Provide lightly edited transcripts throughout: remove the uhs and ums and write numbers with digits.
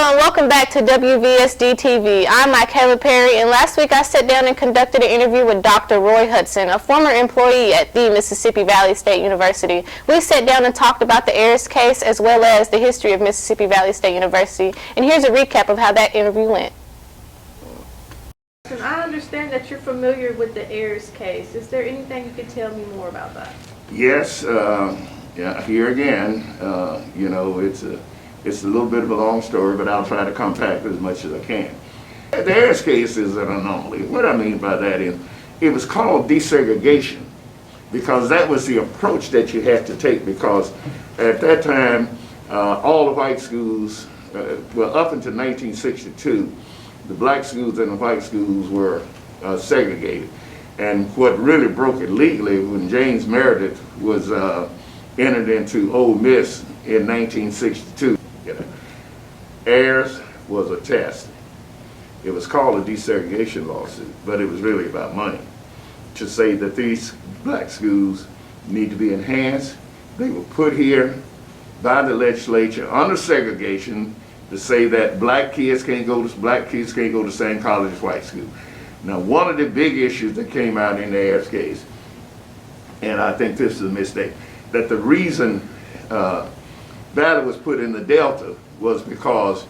and welcome back to WVSD TV. I'm Mikayla Perry, and last week I sat down and conducted an interview with Dr. Roy Hudson, a former employee at the Mississippi Valley State University. We sat down and talked about the Ayers case as well as the history of Mississippi Valley State University. And here's a recap of how that interview went. I understand that you're familiar with the Ayers case. Is there anything you could tell me more about that? Yes, here again, it's a little bit of a long story, but I'll try to compact it as much as I can. The Ayers case is an anomaly. What I mean by that is, it was called desegregation because that was the approach that you had to take, because at that time, all the white schools, up until 1962, the black schools and the white schools were segregated. And what really broke it legally when James Meredith was entered into Ole Miss in 1962. Ayers was a test. It was called a desegregation lawsuit, but it was really about money. To say that these black schools need to be enhanced, they were put here by the legislature under segregation to say that black kids can't go to the same college as white schools. Now, one of the big issues that came out in the Ayers case, and I think this is a mistake, that the reason Valley was put in the Delta was because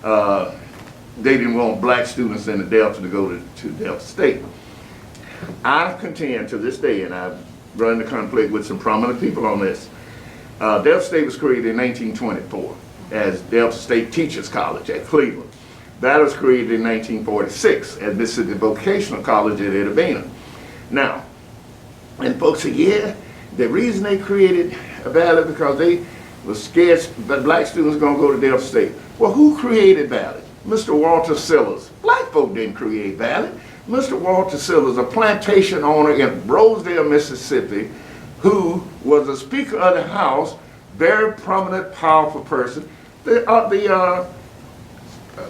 they didn't want black students in the Delta to go to Delta State. I contend to this day, and I've run into conflict with some prominent people on this, Delta State was created in 1924 as Delta State Teachers College at Cleveland. That was created in 1946 at Mississippi Vocational College at Edavina. Now, and folks say, yeah, the reason they created Valley because they were scared that black students were going to go to Delta State. Well, who created Valley? Mr. Walter Sillars. Black folk didn't create Valley. Mr. Walter Sillars, a plantation owner in Rosedale, Mississippi, who was a Speaker of the House, very prominent, powerful person. The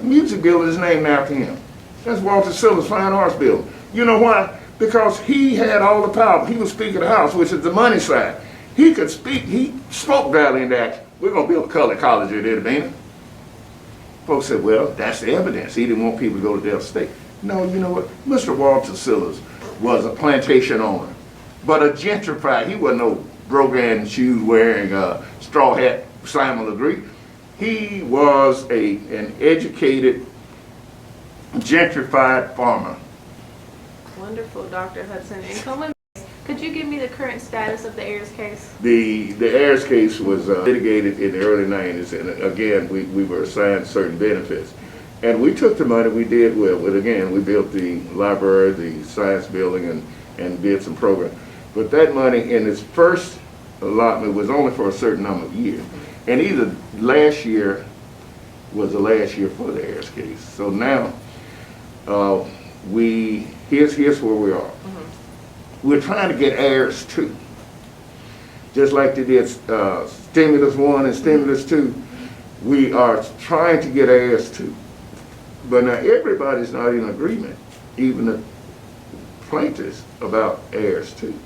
music building is named after him. That's Walter Sillars Fine Arts Building. You know why? Because he had all the power. He was Speaker of the House, which is the money side. He could speak, he spoke Valley into action. We're going to build a colored college at Edavina. Folks said, well, that's the evidence. He didn't want people to go to Delta State. No, you know what? Mr. Walter Sillars was a plantation owner, but a gentrified. He wasn't no brogan shoes wearing straw hat Simon LeGree. He was an educated, gentrified farmer. Wonderful, Dr. Hudson. And could you give me the current status of the Ayers case? The Ayers case was litigated in the early 90s, and again, we were assigned certain benefits. And we took the money, we did well, but again, we built the library, the science building, and did some programs. But that money in its first allotment was only for a certain number of years. And either last year was the last year for the Ayers case. So now, here's where we are. Mm-hmm. We're trying to get Ayers 2. Just like they did Stimulus 1 and Stimulus 2, we are trying to get Ayers 2. But now everybody's not in agreement, even the plaintiffs, about Ayers 2.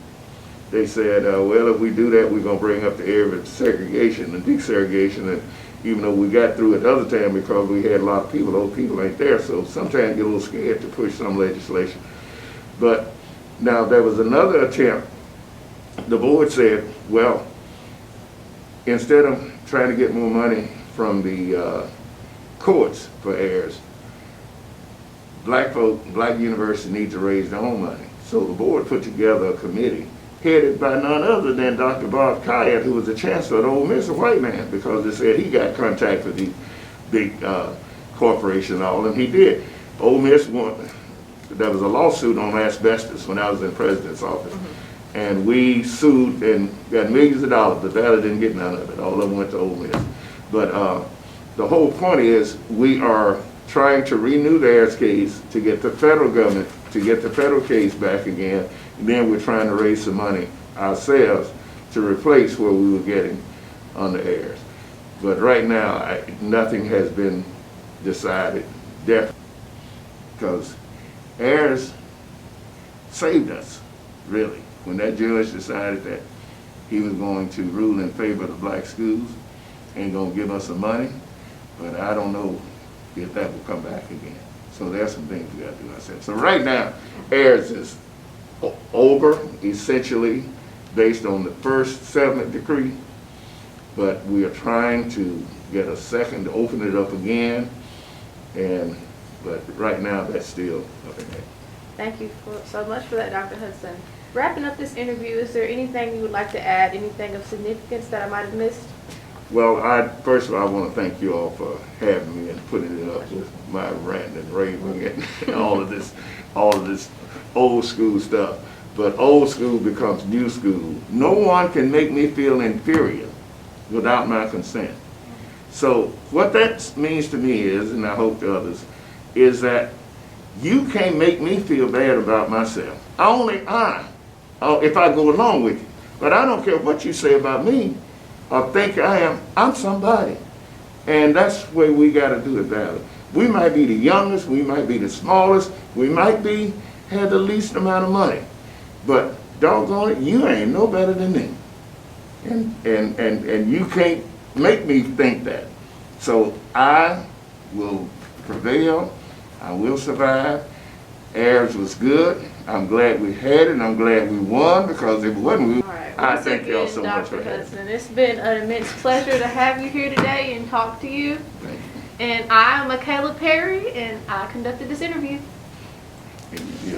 They said, well, if we do that, we're going to bring up the area of segregation and desegregation, and even though we got through it the other time because we had a lot of people, those people ain't there, so sometimes you get a little scared to push some legislation. But now there was another attempt. The board said, well, instead of trying to get more money from the courts for Ayers, black universities need to raise their own money. So the board put together a committee headed by none other than Dr. Bob Kayat, who was the chancellor at Ole Miss, a white man, because they said he got contact with these big corporations and all, and he did. Ole Miss won. There was a lawsuit on asbestos when I was in the president's office. Mm-hmm. And we sued and got millions of dollars, but Valley didn't get none of it. All of them went to Ole Miss. But the whole point is we are trying to renew the Ayers case to get the federal government, to get the federal case back again. And then we're trying to raise some money ourselves to replace what we were getting on the Ayers. But right now, nothing has been decided, definitely, because Ayers saved us, really. When that judge decided that he was going to rule in favor of the black schools and going to give us some money, but I don't know if that will come back again. So there's some things we got to do ourselves. So right now, heirs is over, essentially, based on the first settlement decree, but we are trying to get a second to open it up again, but right now, that's still up in there. Thank you so much for that, Dr. Hudson. Wrapping up this interview, is there anything you would like to add, anything of significance that I might have missed? Well, first of all, I want to thank you all for having me and putting it up with my ranting and raving and all of this old school stuff. But old school becomes new school. No one can make me feel inferior without my consent. So what that means to me is, and I hope to others, is that you can't make me feel bad about myself. If I go along with you. But I don't care what you say about me or think I'm somebody. And that's the way we got to do it, Valley. We might be the youngest, we might be the smallest, we might have the least amount of money. But doggone it, you ain't no better than me. And you can't make me think that. So I will prevail, I will survive. Heirs was good. I'm glad we had it, and I'm glad we won, because if it wasn't, I thank y'all so much for having me. It's been an immense pleasure to have you here today and talk to you. Thank you. And I am Mikayla Perry, and I conducted this interview. And you